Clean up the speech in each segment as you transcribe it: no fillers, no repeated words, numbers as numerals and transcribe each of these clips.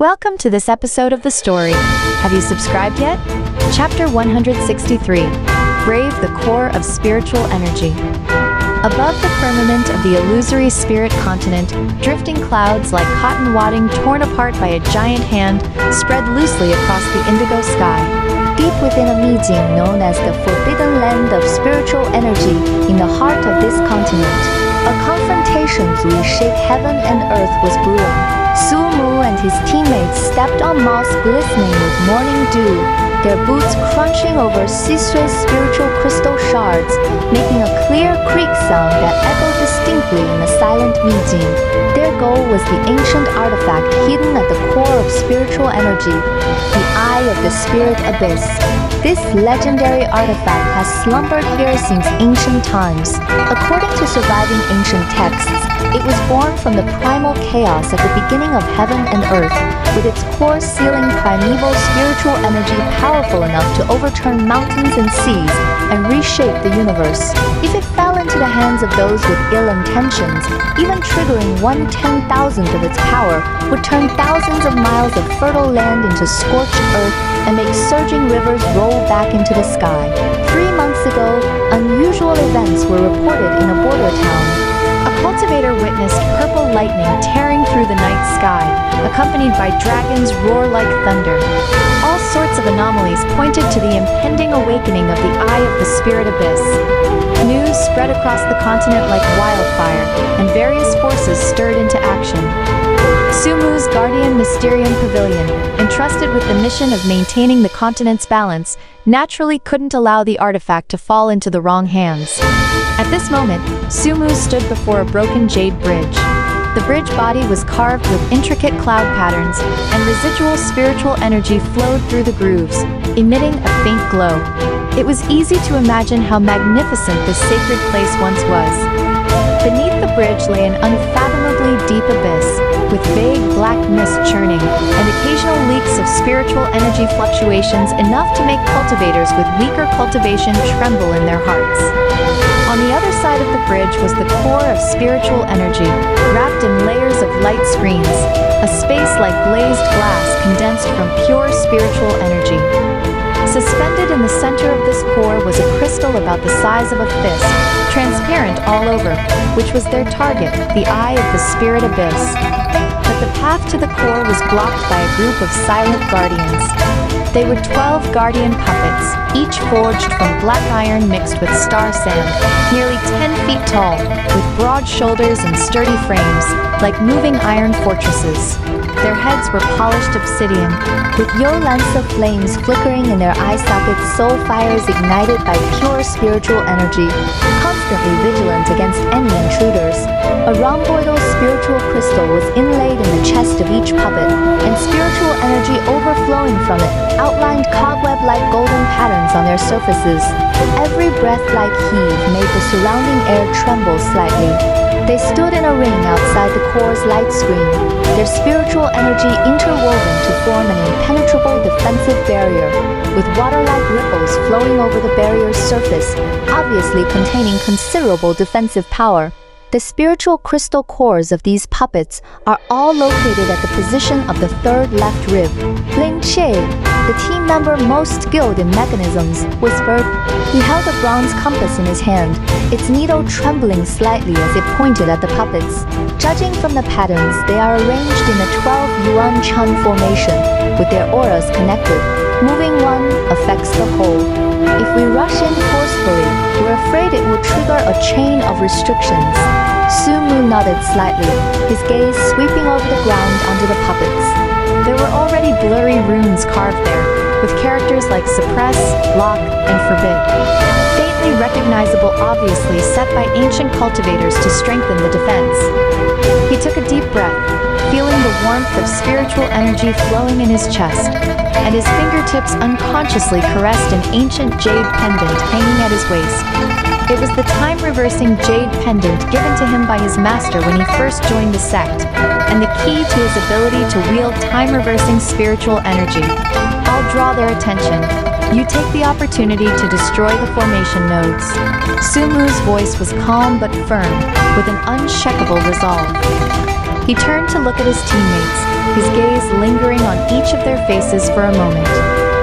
Welcome to this episode of the story. Have you subscribed yet? Chapter 163. Brave the core of spiritual energy. Above the firmament of the illusory spirit continent, drifting clouds like cotton wadding torn apart by a giant hand spread loosely across the indigo sky. Deep within a medium known as the forbidden land of spiritual energy in the heart of this continent, a confrontation to reshape heaven and earth was brewing. Su Mu and his teammates stepped on moss glistening with morning dew, their boots crunching over Sisui's spiritual crystal shards, making a clear creak sound that echoed distinctly in the silent medium. Their goal was the ancient artifact hidden at the core of spiritual energy, the Eye of the Spirit Abyss. This legendary artifact has slumbered here since ancient times. According to surviving ancient texts, it was born from the primal chaos at the beginning of heaven and earth, with its core sealing primeval spiritual energy powerful enough to overturn mountains and seas and reshape the universe. If it fell into the hands of those with ill intentions, even triggering 1/10,000th of its power would turn thousands of miles of fertile land into scorched earth and make surging rivers roll back into the sky. 3 months ago, unusual events were reported in a border town. A cultivator witnessed purple lightning tearing through the night sky, accompanied by dragons roar like thunder. All sorts of anomalies pointed to the impending awakening of the Eye of the Spirit Abyss. News spread across the continent like wildfire, and various forces stirred into action. Su Mu's Guardian Mysterium Pavilion, entrusted with the mission of maintaining the continent's balance, naturally couldn't allow the artifact to fall into the wrong hands. At this moment, Su Mu stood before a broken jade bridge. The bridge body was carved with intricate cloud patterns, and residual spiritual energy flowed through the grooves, emitting a faint glow. It was easy to imagine how magnificent this sacred place once was. Beneath the bridge lay an unfathomably deep abyss, with vague black mist churning, and occasional leaks of spiritual energy fluctuations enough to make cultivators with weaker cultivation tremble in their hearts. On the other side of the bridge was the core of spiritual energy, wrapped in layers of light screens, a space like glazed glass condensed from pure spiritual energy. Suspended in the center of this core was a crystal about the size of a fist, transparent all over, which was their target, the Eye of the Spirit Abyss. But the path to the core was blocked by a group of silent guardians. They were 12 guardian puppets, each forged from black iron mixed with star sand, nearly 10 feet tall, with broad shoulders and sturdy frames, like moving iron fortresses. Their heads were polished obsidian, with Yo-Lancer flames flickering in their eye sockets, soul fires ignited by pure spiritual energy, constantly vigilant against any intruders. A rhomboidal spiritual crystal was inlaid in the chest of each puppet, and spiritual energy overflowing from it outlined cobweb-like golden patterns on their surfaces. Every breath-like heave made the surrounding air tremble slightly. They stood in a ring outside the core's light screen, their spiritual energy interwoven to form an impenetrable defensive barrier, with water-like ripples flowing over the barrier's surface, obviously containing considerable defensive power. The spiritual crystal cores of these puppets are all located at the position of the third left rib. Ling Che, the team member most skilled in mechanisms, whispered. He held a bronze compass in his hand, its needle trembling slightly as it pointed at the puppets. Judging from the patterns, they are arranged in a 12 Yuanchen Formation, with their auras connected. Moving one affects the whole. If we rush in forcefully, we're afraid it will trigger a chain of restrictions. Su Mu nodded slightly, his gaze sweeping over the ground under the puppets. There were already blurry runes carved there, with characters like suppress, block, and forbid. Faintly recognizable, obviously set by ancient cultivators to strengthen the defense. He took a deep breath, feeling the warmth of spiritual energy flowing in his chest, and his fingertips unconsciously caressed an ancient jade pendant hanging at his waist. It was the time-reversing jade pendant given to him by his master when he first joined the sect, and the key to his ability to wield time-reversing spiritual energy. I'll draw their attention. You take the opportunity to destroy the formation nodes. Su Mu's voice was calm but firm, with an unshakable resolve. He turned to look at his teammates, his gaze lingering on each of their faces for a moment.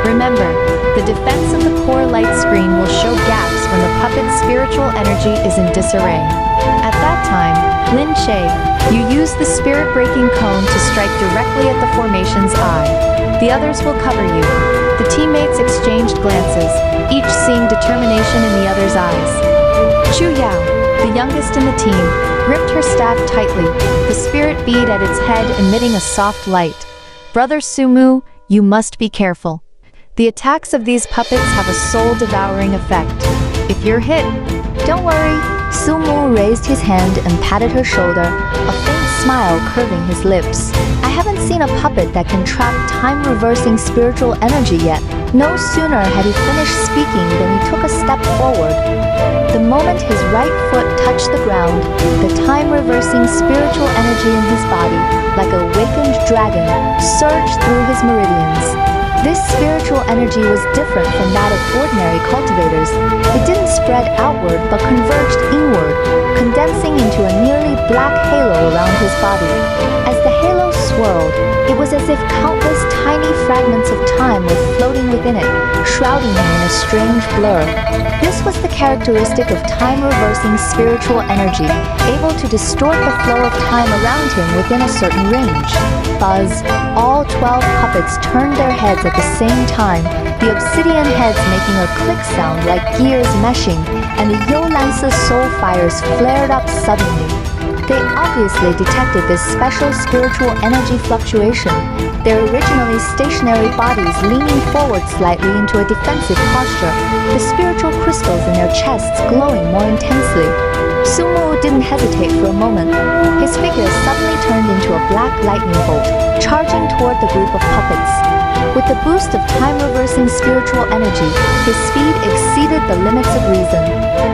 Remember, the defense of the core light screen will show gaps when the puppet's spiritual energy is in disarray. At that time, Lin Che, you use the spirit-breaking cone to strike directly at the formation's eye. The others will cover you. The teammates exchanged glances, each seeing determination in the other's eyes. Chu Yao, the youngest in the team, gripped her staff tightly, the spirit bead at its head emitting a soft light. Brother Sumu, you must be careful. The attacks of these puppets have a soul-devouring effect. If you're hit, don't worry. Sumu raised his hand and patted her shoulder, a faint smile curving his lips. I haven't seen a puppet that can trap time-reversing spiritual energy yet. No sooner had he finished speaking than he took a step forward. The moment his right foot touched the ground, the time-reversing spiritual energy in his body, like a wakened dragon, surged through his meridians. This spiritual energy was different from that of ordinary cultivators. It didn't spread outward but converged inward, condensing into a nearly black halo around his body. As the halo swirled, it was as if countless tiny fragments of time were floating within it, shrouding him in a strange blur. This was the characteristic of time-reversing spiritual energy, able to distort the flow of time around him within a certain range. Buzz, all 12 puppets turned their heads at the same time, the obsidian heads making a click sound like gears meshing, and the Yolance's soul fires flared up suddenly. They obviously detected this special spiritual energy fluctuation, their originally stationary bodies leaning forward slightly into a defensive posture, the spiritual crystals in their chests glowing more intensely. Sumo didn't hesitate for a moment. His figure suddenly turned into a black lightning bolt, charging toward the group of puppets. With the boost of time-reversing spiritual energy, his speed exceeded the limits of reason.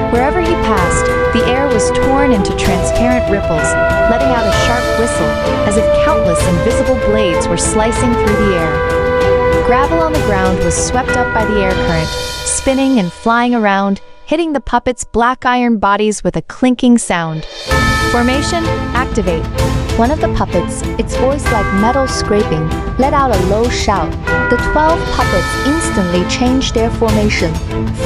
Wherever he passed, the air was torn into transparent ripples, letting out a sharp whistle, as if countless invisible blades were slicing through the air. Gravel on the ground was swept up by the air current, spinning and flying around, hitting the puppets' black iron bodies with a clinking sound. Formation, activate. One of the puppets, its voice like metal scraping, let out a low shout. The 12 puppets instantly changed their formation.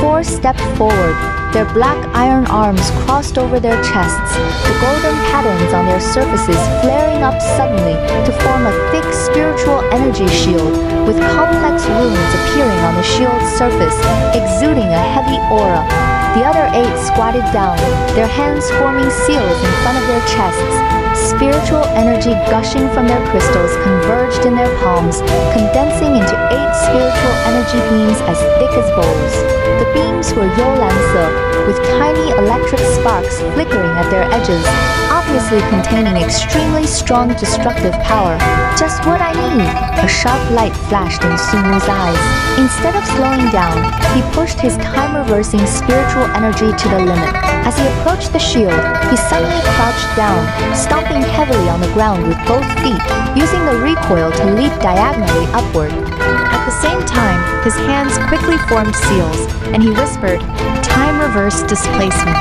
4 stepped forward, their black iron arms crossed over their chests, the golden patterns on their surfaces flaring up suddenly to form a thick spiritual energy shield, with complex runes appearing on the shield's surface, exuding a heavy aura. The other 8 squatted down, their hands forming seals in front of their chests. Spiritual energy gushing from their crystals converged in their palms, condensing into 8 spiritual energy beams as thick as bowls. The beams were Yolanse, with tiny electric sparks flickering at their edges, obviously containing extremely strong destructive power. Just what I need! A sharp light flashed in Sumu's eyes. Instead of slowing down, he pushed his time-reversing spiritual energy to the limit. As he approached the shield, he suddenly crouched down, stomping heavily on the ground with both feet, using the recoil to leap diagonally upward. At the same time, his hands quickly formed seals, and he whispered, "Time reverse displacement."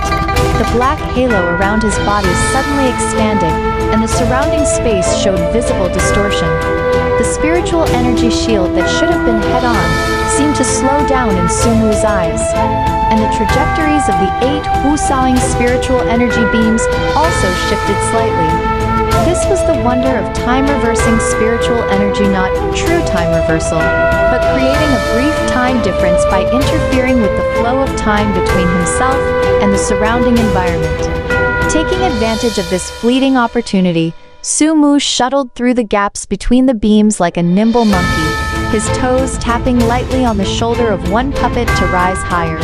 The black halo around his body suddenly expanded, and the surrounding space showed visible distortion. The spiritual energy shield that should have been head-on seemed to slow down in Sumu's eyes, and the trajectories of the 8 whoosawing spiritual energy beams also shifted slightly. This was the wonder of time-reversing spiritual energy, not true time reversal, but creating a brief time difference by interfering with the flow of time between himself and the surrounding environment. Taking advantage of this fleeting opportunity, Sumu shuttled through the gaps between the beams like a nimble monkey, his toes tapping lightly on the shoulder of one puppet to rise higher.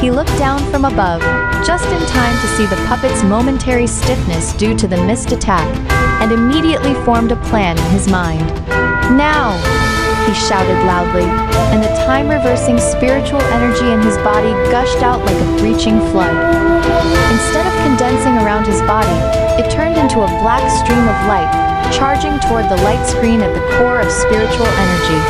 He looked down from above, just in time to see the puppet's momentary stiffness due to the missed attack, and immediately formed a plan in his mind. "Now!" he shouted loudly, and the time-reversing spiritual energy in his body gushed out like a breaching flood. Instead of condensing around his body, it turned into a black stream of light, charging toward the light screen at the core of spiritual energy.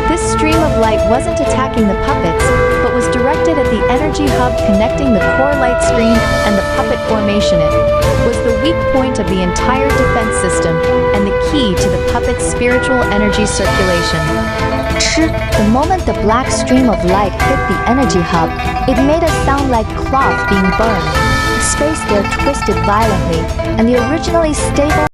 This stream of light wasn't attacking the puppets, but was directed at the energy hub connecting the core light screen and the puppet formation. It was the weak point of the entire defense system and the key to the puppet's spiritual energy circulation. The moment the black stream of light hit the energy hub, it made a sound like cloth being burned. The space there twisted violently, and the originally stable